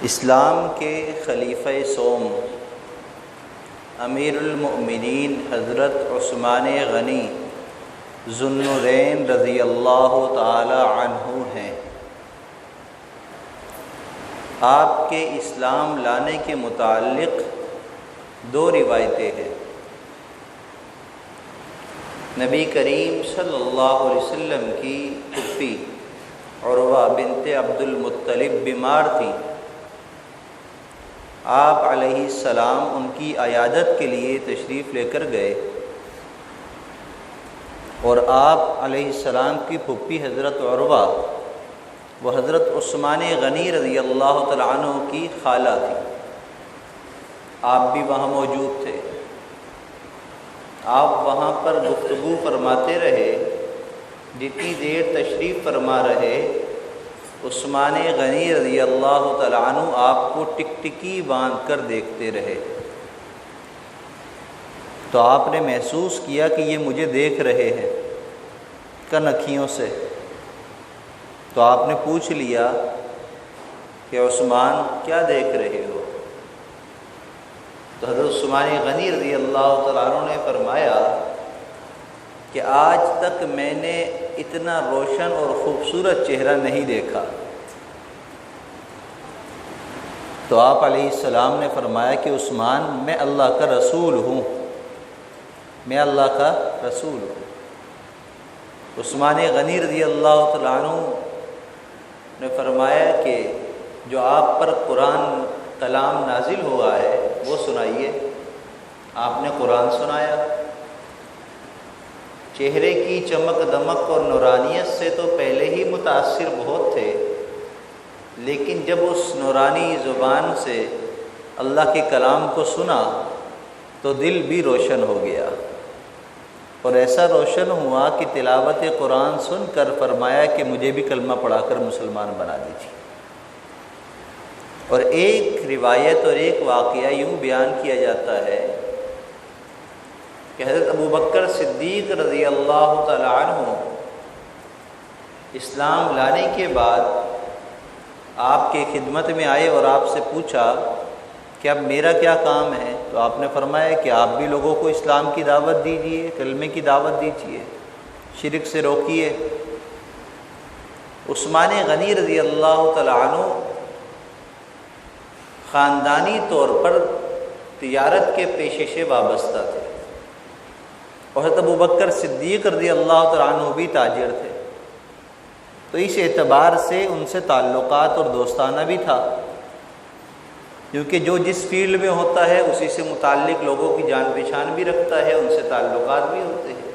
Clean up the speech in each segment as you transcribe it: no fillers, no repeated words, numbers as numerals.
اسلام کے خلیفہ سوم امیر المؤمنین حضرت عثمان غنی ذو النورین رضی اللہ تعالی عنہ ہیں۔ آپ کے اسلام لانے کے متعلق دو روایتیں ہیں۔ نبی کریم صلی اللہ علیہ وسلم کی پھوپھی عروہ بنت عبد المطلب بیمار تھی۔ آپ علیہ السلام ان کی عیادت کے لیے تشریف لے کر گئے اور آپ علیہ السلام کی پھوپھی حضرت عروہ وہ حضرت عثمان غنی رضی اللہ تعالیٰ عنہ کی خالہ تھی۔ آپ بھی وہاں موجود تھے۔ آپ وہاں پر گفتگو فرماتے رہے، جتنی دیر تشریف فرما رہے عثمان غنی رضی اللہ تعالیٰ عنہ آپ کو ٹکٹکی باندھ کر دیکھتے رہے۔ تو آپ نے محسوس کیا کہ یہ مجھے دیکھ رہے ہیں کن اکھیوں سے۔ تو آپ نے پوچھ لیا کہ عثمان کیا دیکھ رہے ہو؟ تو حضرت عثمان غنی رضی اللہ تعالیٰ عنہ نے فرمایا کہ آج تک میں نے اتنا روشن اور خوبصورت چہرہ نہیں دیکھا۔ تو آپ علیہ السلام نے فرمایا کہ عثمان میں اللہ کا رسول ہوں، میں اللہ کا رسول ہوں۔ عثمان غنی رضی اللہ تعالیٰ عنہ نے فرمایا کہ جو آپ پر قرآن کلام نازل ہوا ہے وہ سنائیے۔ آپ نے قرآن سنایا۔ چہرے کی چمک دمک اور نورانیت سے تو پہلے ہی متاثر بہت تھے، لیکن جب اس نورانی زبان سے اللہ کے کلام کو سنا تو دل بھی روشن ہو گیا، اور ایسا روشن ہوا کہ تلاوت قرآن سن کر فرمایا کہ مجھے بھی کلمہ پڑھا کر مسلمان بنا دیجیے۔ اور ایک روایت اور ایک واقعہ یوں بیان کیا جاتا ہے کہ حضرت ابو بکر صدیق رضی اللہ تعالی عنہ اسلام لانے کے بعد آپ کے خدمت میں آئے اور آپ سے پوچھا کہ اب میرا کیا کام ہے؟ تو آپ نے فرمایا کہ آپ بھی لوگوں کو اسلام کی دعوت دیجیے، کلمے کی دعوت دیجیے، شرک سے روکیے۔ عثمان غنی رضی اللہ تعالی عنہ خاندانی طور پر تجارت کے پیشے سے وابستہ تھے، اور حضرت ابو بکر صدیق رضی اللہ تعالیٰ عنہ بھی تاجر تھے، تو اس اعتبار سے ان سے تعلقات اور دوستانہ بھی تھا، کیونکہ جو جس فیلڈ میں ہوتا ہے اسی سے متعلق لوگوں کی جان پہچان بھی رکھتا ہے، ان سے تعلقات بھی ہوتے ہیں۔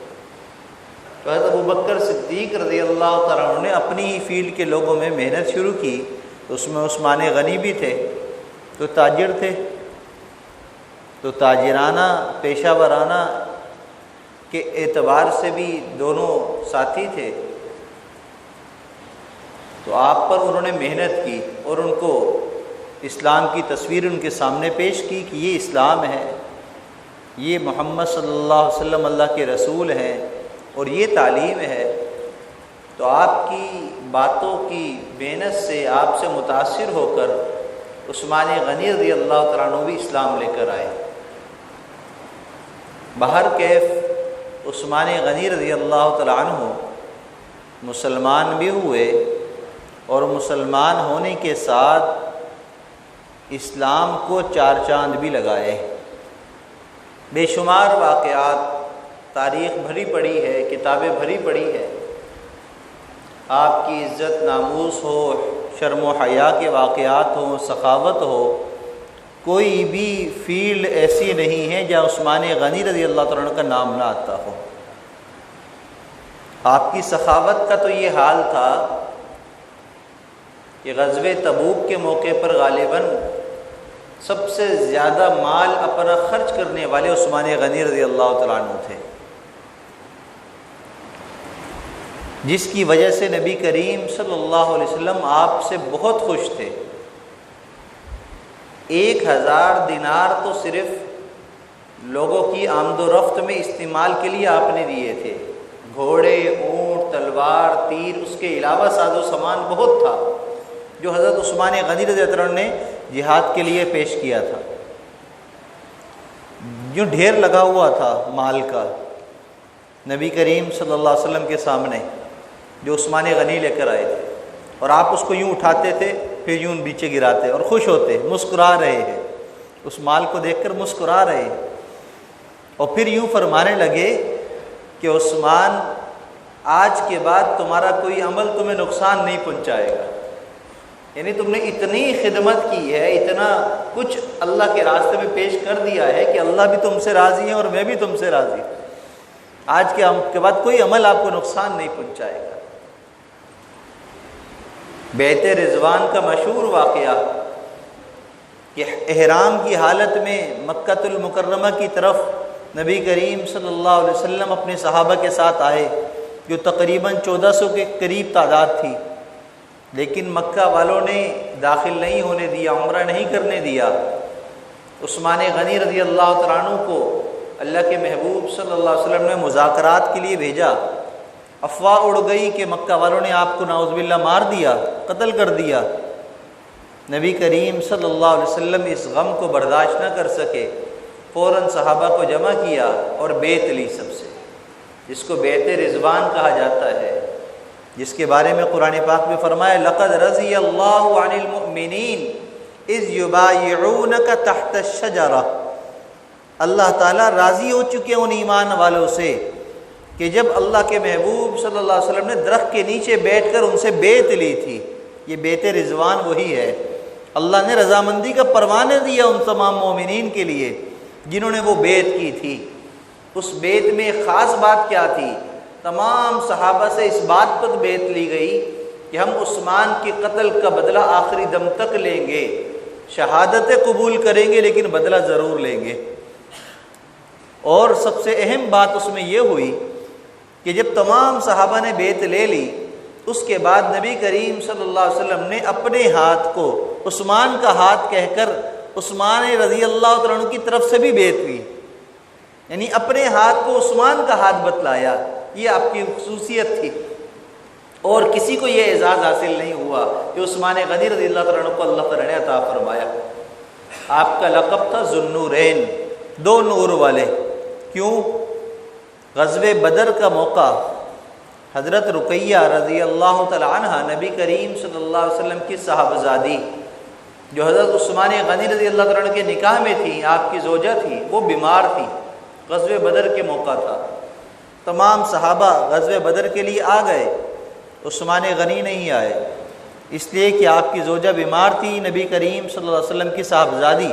تو حضرت ابو بکر صدیق رضی اللہ تعالیٰ عنہ نے اپنی ہی فیلڈ کے لوگوں میں محنت شروع کی، تو اس میں عثمان غنی بھی تھے، تو تاجر تھے، تو تاجرانہ پیشہ ورانہ کے اعتبار سے بھی دونوں ساتھی تھے۔ تو آپ پر انہوں نے محنت کی اور ان کو اسلام کی تصویر ان کے سامنے پیش کی کہ یہ اسلام ہے، یہ محمد صلی اللہ علیہ وسلم اللہ کے رسول ہیں، اور یہ تعلیم ہے۔ تو آپ کی باتوں کی محنت سے آپ سے متاثر ہو کر عثمان غنی رضی اللہ تعالیٰ عنہ بھی اسلام لے کر آئے۔ بہر کیف عثمان غنی رضی اللہ تعالیٰ عنہ مسلمان بھی ہوئے، اور مسلمان ہونے کے ساتھ اسلام کو چار چاند بھی لگائے۔ بے شمار واقعات تاریخ بھری پڑی ہے، کتابیں بھری پڑی ہے۔ آپ کی عزت ناموس ہو، شرم و حیا کے واقعات ہوں، سخاوت ہو، کوئی بھی فیلڈ ایسی نہیں ہے جہاں عثمان غنی رضی اللہ تعالیٰ عنہ کا نام نہ آتا ہو۔ آپ کی سخاوت کا تو یہ حال تھا کہ غزوہ تبوک کے موقع پر غالباً سب سے زیادہ مال اپنا خرچ کرنے والے عثمان غنی رضی اللہ تعالیٰ عنہ تھے، جس کی وجہ سے نبی کریم صلی اللہ علیہ وسلم آپ سے بہت خوش تھے۔ 1000 دینار تو صرف لوگوں کی آمد و رفت میں استعمال کے لیے آپ نے دیے تھے، گھوڑے، اونٹ، تلوار، تیر، اس کے علاوہ ساز و سامان بہت تھا، جو حضرت عثمان غنی رضی اللہ عنہ نے جہاد کے لیے پیش کیا تھا۔ جو ڈھیر لگا ہوا تھا مال کا نبی کریم صلی اللہ علیہ وسلم کے سامنے، جو عثمان غنی لے کر آئے تھے، اور آپ اس کو یوں اٹھاتے تھے پھر یوں نیچے گراتے اور خوش ہوتے، مسکرا رہے ہیں، اس مال کو دیکھ کر مسکرا رہے ہیں، اور پھر یوں فرمانے لگے کہ عثمان آج کے بعد تمہارا کوئی عمل تمہیں نقصان نہیں پہنچائے گا، یعنی تم نے اتنی خدمت کی ہے، اتنا کچھ اللہ کے راستے میں پیش کر دیا ہے کہ اللہ بھی تم سے راضی ہے اور میں بھی تم سے راضی ہوں، آج کے بعد کوئی عمل آپ کو نقصان نہیں پہنچائے گا۔ بیعت رضوان کا مشہور واقعہ کہ احرام کی حالت میں مکہ المکرمہ کی طرف نبی کریم صلی اللہ علیہ وسلم اپنے صحابہ کے ساتھ آئے، جو تقریباً 1400 کے قریب تعداد تھی، لیکن مکہ والوں نے داخل نہیں ہونے دیا، عمرہ نہیں کرنے دیا۔ عثمان غنی رضی اللہ تعالیٰ عنہ کو اللہ کے محبوب صلی اللہ علیہ وسلم نے مذاکرات کے لیے بھیجا۔ افواہ اڑ گئی کہ مکہ والوں نے آپ کو نعوذ باللہ مار دیا، قتل کر دیا۔ نبی کریم صلی اللہ علیہ وسلم اس غم کو برداشت نہ کر سکے، فوراً صحابہ کو جمع کیا اور بیعت لی سب سے، جس کو بیعت رضوان کہا جاتا ہے، جس کے بارے میں قرآن پاک میں فرمایا لقد رضی اللہ عن المؤمنین اذ یبایعونک تحت الشجرہ، اللہ تعالیٰ راضی ہو چکے ان ایمان والوں سے کہ جب اللہ کے محبوب صلی اللہ علیہ وسلم نے درخت کے نیچے بیٹھ کر ان سے بیعت لی تھی۔ یہ بیعت رضوان وہی ہے، اللہ نے رضامندی کا پروانہ دیا ان تمام مومنین کے لیے جنہوں نے وہ بیعت کی تھی۔ اس بیعت میں خاص بات کیا تھی؟ تمام صحابہ سے اس بات پر بیعت لی گئی کہ ہم عثمان کے قتل کا بدلہ آخری دم تک لیں گے، شہادت قبول کریں گے لیکن بدلہ ضرور لیں گے۔ اور سب سے اہم بات اس میں یہ ہوئی کہ جب تمام صحابہ نے بیعت لے لی، اس کے بعد نبی کریم صلی اللہ علیہ وسلم نے اپنے ہاتھ کو عثمان کا ہاتھ کہہ کر عثمان رضی اللہ تعالیٰ عنہ کی طرف سے بھی بیعت لی، یعنی اپنے ہاتھ کو عثمان کا ہاتھ بتلایا۔ یہ آپ کی خصوصیت تھی، اور کسی کو یہ اعزاز حاصل نہیں ہوا کہ عثمان غنی رضی اللہ تعالیٰ عنہ کو اللہ تعالیٰ نے عطا فرمایا۔ آپ کا لقب تھا ذو النورین، دو نور والے۔ کیوں؟ غزوہ بدر کا موقع، حضرت رقیہ رضی اللہ تعالی عنہ نبی کریم صلی اللہ علیہ وسلم کی صاحبزادی، جو حضرت عثمان غنی رضی اللہ تعالیٰ عنہ کے نکاح میں تھی، آپ کی زوجہ تھی، وہ بیمار تھی۔ غزوہ بدر کے موقع تھا، تمام صحابہ غزوہ بدر کے لیے آ گئے، عثمان غنی نہیں آئے، اس لیے کہ آپ کی زوجہ بیمار تھی، نبی کریم صلی اللہ علیہ وسلم کی صاحبزادی۔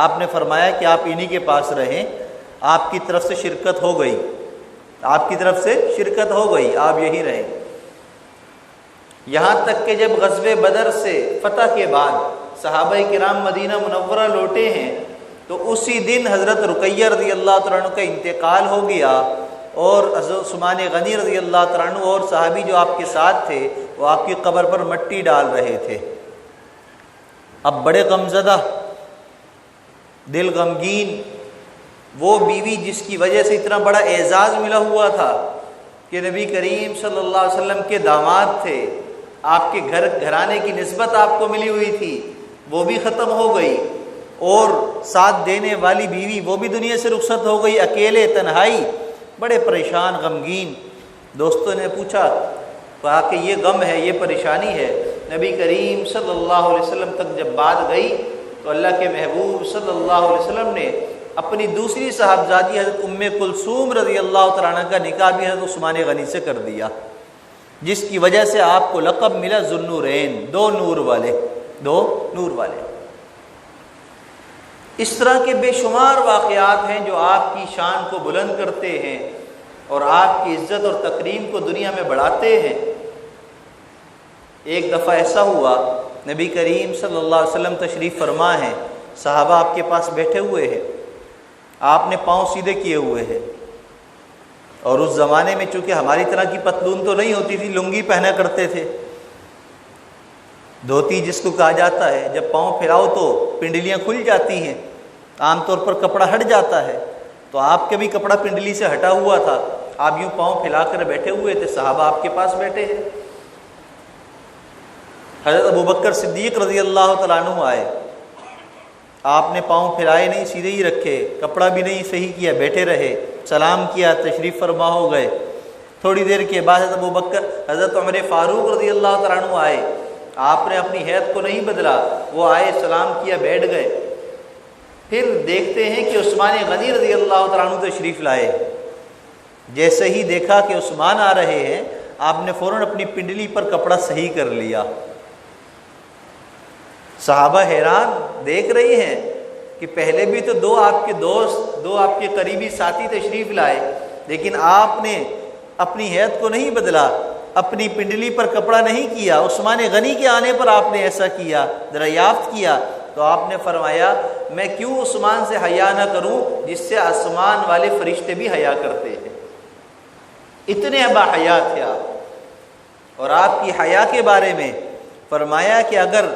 آپ نے فرمایا کہ آپ انہی کے پاس رہیں، آپ کی طرف سے شرکت ہو گئی، آپ کی طرف سے شرکت ہو گئی، آپ یہی رہیں۔ یہاں تک کہ جب غزوہ بدر سے فتح کے بعد صحابہ کرام مدینہ منورہ لوٹے ہیں تو اسی دن حضرت رقیہ رضی اللہ تعالیٰ عنہ کا انتقال ہو گیا، اور حضرت عثمان غنی رضی اللہ تعالیٰ عنہ اور صحابی جو آپ کے ساتھ تھے وہ آپ کی قبر پر مٹی ڈال رہے تھے۔ اب بڑے غمزدہ، دل غمگین، وہ بیوی جس کی وجہ سے اتنا بڑا اعزاز ملا ہوا تھا کہ نبی کریم صلی اللہ علیہ وسلم کے داماد تھے، آپ کے گھرانے کی نسبت آپ کو ملی ہوئی تھی، وہ بھی ختم ہو گئی، اور ساتھ دینے والی بیوی وہ بھی دنیا سے رخصت ہو گئی، اکیلے تنہائی، بڑے پریشان غمگین۔ دوستوں نے پوچھا، کہا کہ یہ غم ہے، یہ پریشانی ہے۔ نبی کریم صلی اللہ علیہ وسلم تک جب بات گئی تو اللہ کے محبوب صلی اللہ علیہ وسلم نے اپنی دوسری صاحبزادی حضرت ام کلثوم رضی اللہ تعالیٰ عنہ کا نکاح بھی حضرت عثمان غنی سے کر دیا، جس کی وجہ سے آپ کو لقب ملا ذو النورین، دو نور والے، دو نور والے۔ اس طرح کے بے شمار واقعات ہیں جو آپ کی شان کو بلند کرتے ہیں اور آپ کی عزت اور تکریم کو دنیا میں بڑھاتے ہیں۔ ایک دفعہ ایسا ہوا، نبی کریم صلی اللہ علیہ وسلم تشریف فرما ہیں، صحابہ آپ کے پاس بیٹھے ہوئے ہیں، آپ نے پاؤں سیدھے کیے ہوئے ہیں، اور اس زمانے میں چونکہ ہماری طرح کی پتلون تو نہیں ہوتی تھی، لنگی پہنا کرتے تھے، دھوتی جس کو کہا جاتا ہے، جب پاؤں پھیلاؤ تو پنڈلیاں کھل جاتی ہیں، عام طور پر کپڑا ہٹ جاتا ہے، تو آپ کا بھی کپڑا پنڈلی سے ہٹا ہوا تھا، آپ یوں پاؤں پھیلا کر بیٹھے ہوئے تھے، صحابہ آپ کے پاس بیٹھے ہیں۔ حضرت ابوبکر صدیق رضی اللہ تعالیٰ عنہ آئے، آپ نے پاؤں پھیلائے نہیں، سیدھے ہی رکھے، کپڑا بھی نہیں صحیح کیا، بیٹھے رہے، سلام کیا، تشریف فرما ہو گئے۔ تھوڑی دیر کے بعد حضرت عمر فاروق رضی اللہ تعالیٰ عنہ آئے، آپ نے اپنی حیت کو نہیں بدلا، وہ آئے، سلام کیا، بیٹھ گئے۔ پھر دیکھتے ہیں کہ عثمان غنی رضی اللہ تعالیٰ عنہ تشریف لائے۔ جیسے ہی دیکھا کہ عثمان آ رہے ہیں، آپ نے فوراً اپنی پنڈلی پر کپڑا صحیح کر لیا۔ صحابہ حیران دیکھ رہی ہیں کہ پہلے بھی تو دو آپ کے دوست، دو آپ کے قریبی ساتھی تشریف لائے، لیکن آپ نے اپنی حیت کو نہیں بدلا، اپنی پنڈلی پر کپڑا نہیں کیا، عثمان غنی کے آنے پر آپ نے ایسا کیا، دریافت کیا۔ تو آپ نے فرمایا میں کیوں عثمان سے حیا نہ کروں جس سے آسمان والے فرشتے بھی حیا کرتے ہیں، اتنے با حیا تھے آپ۔ اور آپ کی حیا کے بارے میں فرمایا کہ اگر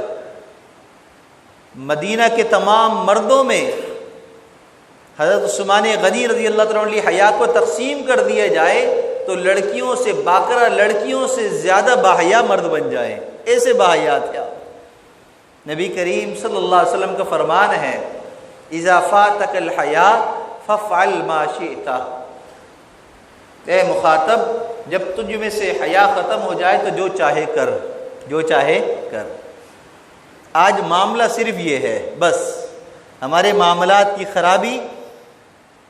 مدینہ کے تمام مردوں میں حضرت عثمان غنی رضی اللہ تعالیٰ عنہ حیا کو تقسیم کر دیا جائے تو لڑکیوں سے باقرہ لڑکیوں سے زیادہ باحیا مرد بن جائیں، ایسے باحیا تھے آپ۔ نبی کریم صلی اللہ علیہ وسلم کا فرمان ہے اذا فاتک الحیا فافعل ما شئت، اے مخاطب جب تجھ میں سے حیا ختم ہو جائے تو جو چاہے کر، جو چاہے کر۔ آج معاملہ صرف یہ ہے، بس ہمارے معاملات کی خرابی،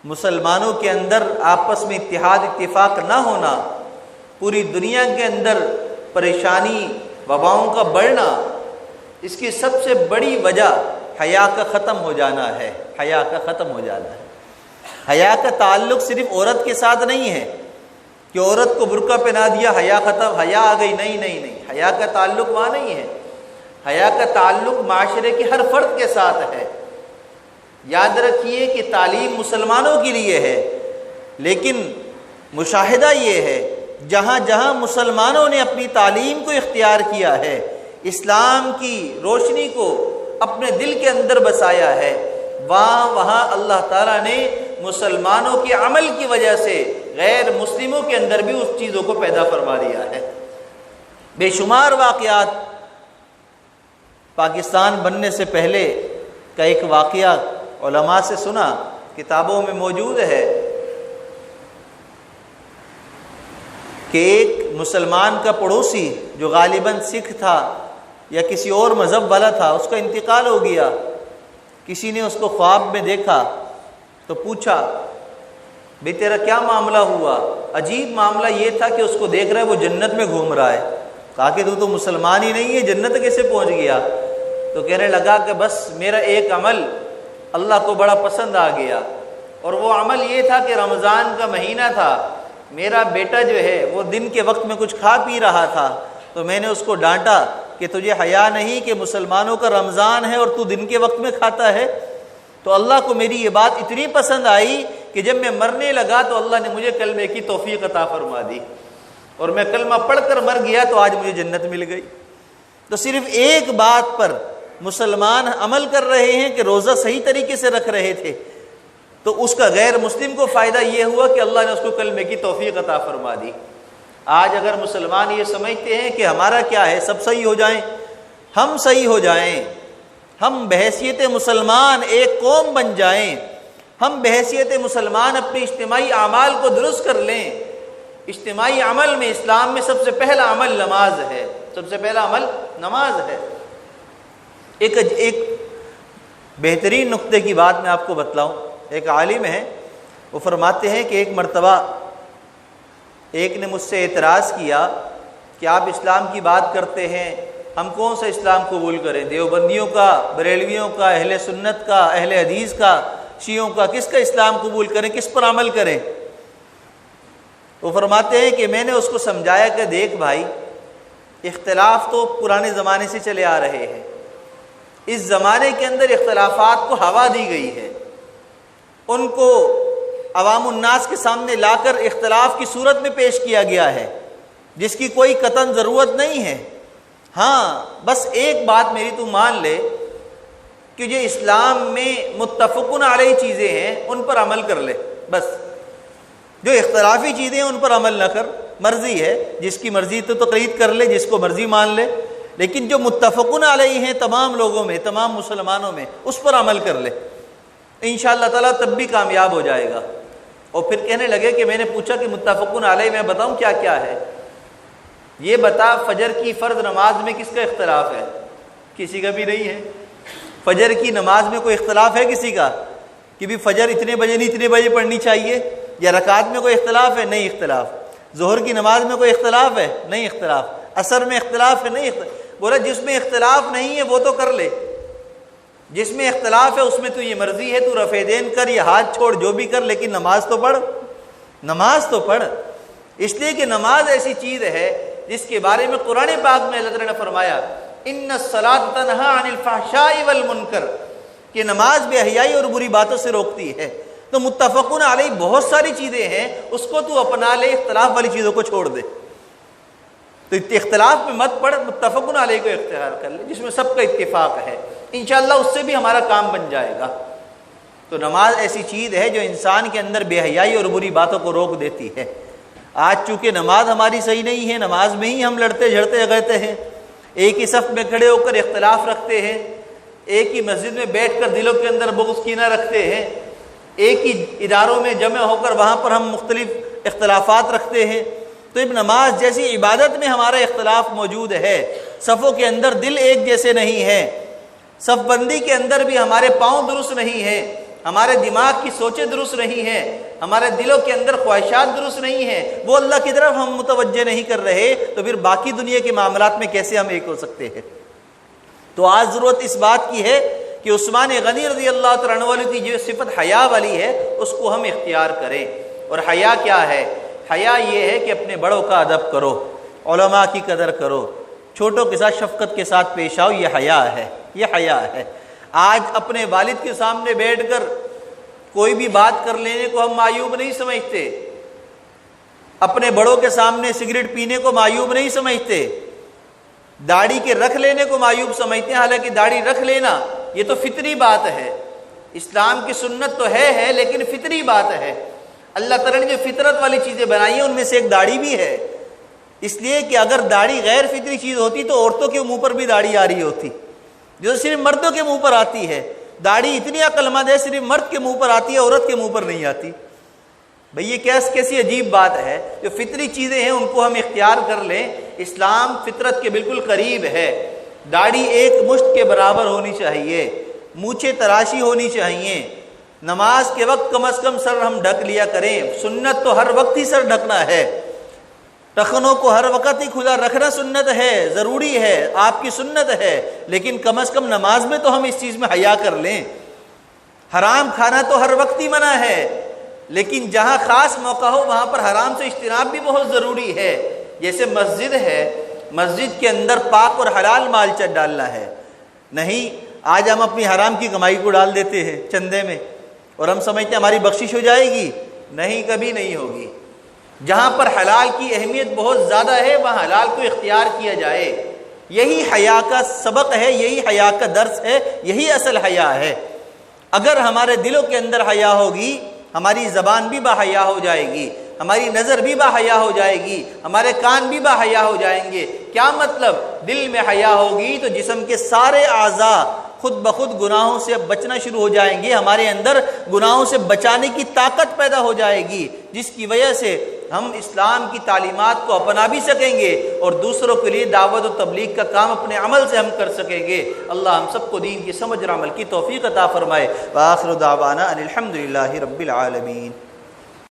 مسلمانوں کے اندر آپس میں اتحاد اتفاق نہ ہونا، پوری دنیا کے اندر پریشانی وباؤں کا بڑھنا، اس کی سب سے بڑی وجہ حیا کا ختم ہو جانا ہے، حیا کا ختم ہو جانا ہے۔ حیا کا تعلق صرف عورت کے ساتھ نہیں ہے کہ عورت کو برقع پہنا دیا حیا ختم، حیا آ گئی، نہیں نہیں نہیں، حیا کا تعلق وہاں نہیں ہے۔ حیا کا تعلق معاشرے کے ہر فرد کے ساتھ ہے۔ یاد رکھیے کہ تعلیم مسلمانوں کے لیے ہے، لیکن مشاہدہ یہ ہے جہاں جہاں مسلمانوں نے اپنی تعلیم کو اختیار کیا ہے، اسلام کی روشنی کو اپنے دل کے اندر بسایا ہے، وہاں اللہ تعالیٰ نے مسلمانوں کے عمل کی وجہ سے غیر مسلموں کے اندر بھی اس چیزوں کو پیدا فرما دیا ہے۔ بے شمار واقعات، پاکستان بننے سے پہلے کا ایک واقعہ علماء سے سنا، کتابوں میں موجود ہے کہ ایک مسلمان کا پڑوسی جو غالباً سکھ تھا یا کسی اور مذہب والا تھا، اس کا انتقال ہو گیا۔ کسی نے اس کو خواب میں دیکھا تو پوچھا بھئی تیرا کیا معاملہ ہوا؟ عجیب معاملہ یہ تھا کہ اس کو دیکھ رہا ہے وہ جنت میں گھوم رہا ہے۔ کہا کہ تو مسلمان ہی نہیں ہے، جنت کیسے پہنچ گیا؟ تو کہنے لگا کہ بس میرا ایک عمل اللہ کو بڑا پسند آ گیا، اور وہ عمل یہ تھا کہ رمضان کا مہینہ تھا، میرا بیٹا جو ہے وہ دن کے وقت میں کچھ کھا پی رہا تھا، تو میں نے اس کو ڈانٹا کہ تجھے حیا نہیں کہ مسلمانوں کا رمضان ہے اور تو دن کے وقت میں کھاتا ہے؟ تو اللہ کو میری یہ بات اتنی پسند آئی کہ جب میں مرنے لگا تو اللہ نے مجھے کلمے کی توفیق عطا فرما دی، اور میں کلمہ پڑھ کر مر گیا تو آج مجھے جنت مل گئی۔ تو صرف ایک بات پر مسلمان عمل کر رہے ہیں کہ روزہ صحیح طریقے سے رکھ رہے تھے، تو اس کا غیر مسلم کو فائدہ یہ ہوا کہ اللہ نے اس کو کلمے کی توفیق عطا فرما دی۔ آج اگر مسلمان یہ سمجھتے ہیں کہ ہمارا کیا ہے، سب صحیح ہو جائیں، ہم صحیح ہو جائیں، ہم بحیثیت مسلمان ایک قوم بن جائیں، ہم بحیثیت مسلمان اپنے اجتماعی اعمال کو درست کر لیں۔ اجتماعی عمل میں اسلام میں سب سے پہلا عمل نماز ہے، سب سے پہلا عمل نماز ہے۔ ایک بہترین نقطے کی بات میں آپ کو بتلاؤں، ایک عالم ہے، وہ فرماتے ہیں کہ ایک مرتبہ ایک نے مجھ سے اعتراض کیا کہ آپ اسلام کی بات کرتے ہیں، ہم کون سا اسلام قبول کریں، دیوبندیوں کا، بریلویوں کا، اہل سنت کا، اہل حدیث کا، شیعوں کا، کس کا اسلام قبول کریں، کس پر عمل کریں؟ وہ فرماتے ہیں کہ میں نے اس کو سمجھایا کہ دیکھ بھائی، اختلاف تو پرانے زمانے سے چلے آ رہے ہیں، اس زمانے کے اندر اختلافات کو ہوا دی گئی ہے، ان کو عوام الناس کے سامنے لا کر اختلاف کی صورت میں پیش کیا گیا ہے جس کی کوئی قطعاً ضرورت نہیں ہے۔ ہاں بس ایک بات میری تو مان لے کہ جو اسلام میں متفقن علیہ چیزیں ہیں ان پر عمل کر لے، بس جو اختلافی چیزیں ہیں ان پر عمل نہ کر، مرضی ہے، جس کی مرضی تو تقلید کر لے، جس کو مرضی مان لے، لیکن جو متفقن علیہ ہیں تمام لوگوں میں، تمام مسلمانوں میں، اس پر عمل کر لے، انشاءاللہ تعالیٰ تب بھی کامیاب ہو جائے گا۔ اور پھر کہنے لگے کہ میں نے پوچھا کہ متفقن علیہ میں بتاؤں کیا کیا ہے؟ یہ بتا فجر کی فرض نماز میں کس کا اختلاف ہے؟ کسی کا بھی نہیں ہے۔ فجر کی نماز میں کوئی اختلاف ہے کسی کا کہ بھی فجر اتنے بجے نہیں اتنے بجے پڑھنی چاہیے؟ یا رکعت میں کوئی اختلاف ہے؟ نہیں اختلاف۔ ظہر کی نماز میں کوئی اختلاف ہے؟ نہیں اختلاف۔ عصر میں اختلاف ہے؟ نہیں اختلاف۔ بولا جس میں اختلاف نہیں ہے وہ تو کر لے، جس میں اختلاف ہے اس میں تو یہ مرضی ہے، تو رفع دین کر یا ہاتھ چھوڑ جو بھی کر، لیکن نماز تو پڑھ، نماز تو پڑھ۔ اس لیے کہ نماز ایسی چیز ہے جس کے بارے میں قرآن پاک میں اللہ تعالیٰ نے فرمایا ان الصلاۃ تنہی عن الفحشاء والمنکر، کہ نماز بے حیائی اور بری باتوں سے روکتی ہے۔ تو متفقون علیہ بہت ساری چیزیں ہیں، اس کو تو اپنا لے، اختلاف والی چیزوں کو چھوڑ دے۔ تو اختلاف میں مت پڑھ، متفقون علیہ کو اختیار کر لے جس میں سب کا اتفاق ہے، انشاءاللہ اس سے بھی ہمارا کام بن جائے گا۔ تو نماز ایسی چیز ہے جو انسان کے اندر بے حیائی اور بری باتوں کو روک دیتی ہے۔ آج چونکہ نماز ہماری صحیح نہیں ہے، نماز میں ہی ہم لڑتے جھڑتے جگڑتے ہیں، ایک ہی صف میں کھڑے ہو کر اختلاف رکھتے ہیں، ایک ہی مسجد میں بیٹھ کر دلوں کے اندر بغض کینہ رکھتے ہیں، ایک ہی اداروں میں جمع ہو کر وہاں پر ہم مختلف اختلافات رکھتے ہیں۔ تو اب نماز جیسی عبادت میں ہمارا اختلاف موجود ہے، صفوں کے اندر دل ایک جیسے نہیں ہیں، صف بندی کے اندر بھی ہمارے پاؤں درست نہیں ہیں، ہمارے دماغ کی سوچیں درست نہیں ہیں، ہمارے دلوں کے اندر خواہشات درست نہیں ہیں، وہ اللہ کی طرف ہم متوجہ نہیں کر رہے، تو پھر باقی دنیا کے معاملات میں کیسے ہم ایک ہو سکتے ہیں؟ تو آج ضرورت اس بات کی ہے کہ عثمان غنی رضی اللہ تعالیٰ عنہ کی جو صفت حیا والی ہے اس کو ہم اختیار کریں۔ اور حیا کیا ہے؟ حیا یہ ہے کہ اپنے بڑوں کا ادب کرو، علماء کی قدر کرو، چھوٹوں کے ساتھ شفقت کے ساتھ پیش آؤ، یہ حیا ہے، یہ حیا ہے۔ آج اپنے والد کے سامنے بیٹھ کر کوئی بھی بات کر لینے کو ہم معیوب نہیں سمجھتے، اپنے بڑوں کے سامنے سگریٹ پینے کو معیوب نہیں سمجھتے، داڑھی کے رکھ لینے کو معیوب سمجھتے ہیں، حالانکہ داڑھی رکھ لینا یہ تو فطری بات ہے، اسلام کی سنت تو ہے لیکن فطری بات ہے۔ اللہ تعالیٰ نے جو فطرت والی چیزیں بنائی ہیں ان میں سے ایک داڑھی بھی ہے، اس لیے کہ اگر داڑھی غیر فطری چیز ہوتی تو عورتوں کے منہ پر بھی داڑھی آ رہی ہوتی، جو صرف مردوں کے منہ پر آتی ہے۔ داڑھی اتنی عقل مند ہے، صرف مرد کے منہ پر آتی ہے، عورت کے منہ پر نہیں آتی۔ بھئی یہ کیسی عجیب بات ہے؟ جو فطری چیزیں ہیں ان کو ہم اختیار کر لیں۔ اسلام فطرت کے بالکل قریب ہے۔ داڑھی ایک مشت کے برابر ہونی چاہیے، مونچھیں تراشی ہونی چاہیے، نماز کے وقت کم از کم سر ہم ڈھک لیا کریں، سنت تو ہر وقت ہی سر ڈھکنا ہے، ٹخنوں کو ہر وقت ہی کھلا رکھنا سنت ہے، ضروری ہے، آپ کی سنت ہے، لیکن کم از کم نماز میں تو ہم اس چیز میں حیا کر لیں۔ حرام کھانا تو ہر وقت ہی منع ہے، لیکن جہاں خاص موقع ہو وہاں پر حرام سے اجتناب بھی بہت ضروری ہے۔ جیسے مسجد ہے، مسجد کے اندر پاک اور حلال مال ڈالنا ہے، نہیں آج ہم اپنی حرام کی کمائی کو ڈال دیتے ہیں چندے میں اور ہم سمجھتے ہیں ہماری بخشش ہو جائے گی، نہیں کبھی نہیں ہوگی۔ جہاں پر حلال کی اہمیت بہت زیادہ ہے وہاں حلال کو اختیار کیا جائے، یہی حیا کا سبق ہے، یہی حیا کا درس ہے، یہی اصل حیا ہے۔ اگر ہمارے دلوں کے اندر حیا ہوگی ہماری زبان بھی باحیا ہو جائے گی، ہماری نظر بھی باحیا ہو جائے گی، ہمارے کان بھی باحیا ہو جائیں گے۔ کیا مطلب؟ دل میں حیا ہوگی تو جسم کے سارے اعضاء خود بخود گناہوں سے بچنا شروع ہو جائیں گے، ہمارے اندر گناہوں سے بچانے کی طاقت پیدا ہو جائے گی، جس کی وجہ سے ہم اسلام کی تعلیمات کو اپنا بھی سکیں گے اور دوسروں کے لیے دعوت و تبلیغ کا کام اپنے عمل سے ہم کر سکیں گے۔ اللہ ہم سب کو دین کی سمجھ اور عمل کی توفیق عطا فرمائے۔ وآخر دعوانا ان الحمد للہ رب العالمین۔